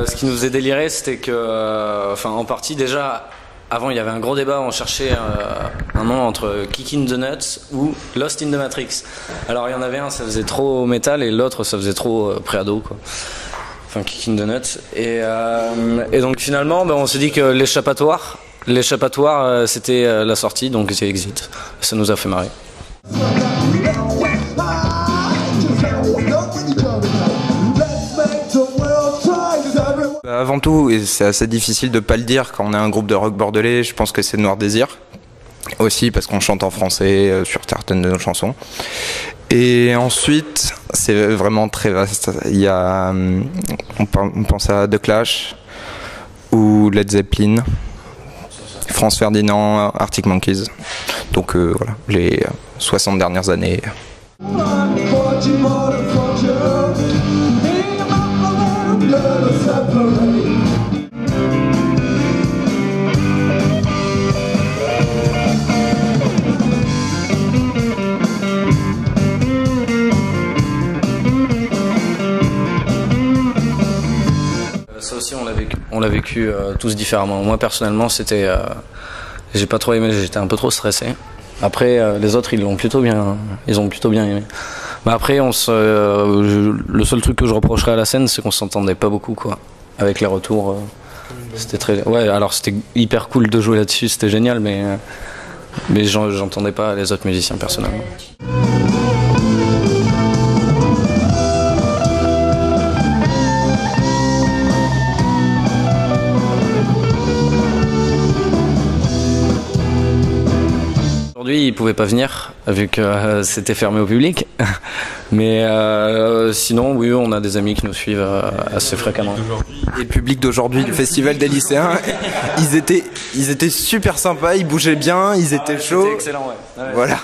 Ce qui nous faisait délirer, c'était que, en partie déjà, avant il y avait un gros débat, on cherchait un nom entre Kick in the Nuts ou Lost in the Matrix. Alors il y en avait un, ça faisait trop métal, et l'autre, ça faisait trop pré-ado, quoi. Enfin, Kick in the Nuts. Et donc finalement, on s'est dit que l'échappatoire, c'était la sortie, donc c'est Exit. Ça nous a fait marrer. Avant tout, et c'est assez difficile de pas le dire quand on est un groupe de rock bordelais, je pense que c'est Noir Désir. Aussi parce qu'on chante en français sur certaines de nos chansons. Et ensuite, c'est vraiment très vaste. Il y a, on pense à The Clash ou Led Zeppelin, Franz Ferdinand, Arctic Monkeys. Donc voilà, les 60 dernières années. Ça aussi, on l'a vécu tous différemment. Moi personnellement, j'ai pas trop aimé, j'étais un peu trop stressé. Après, les autres, ils ont plutôt bien aimé. Mais après, le seul truc que je reprocherais à la scène, c'est qu'on s'entendait pas beaucoup, quoi. Avec les retours, c'était très, ouais. Alors c'était hyper cool de jouer là-dessus, c'était génial, mais j'entendais pas les autres musiciens personnellement. Aujourd'hui, ils pouvaient pas venir vu que c'était fermé au public. Mais sinon, oui, on a des amis qui nous suivent assez fréquemment. Et le public d'aujourd'hui du Festival des lycéens, ils étaient super sympas, ils bougeaient bien, ils étaient chauds. C'était excellent, ouais. Voilà.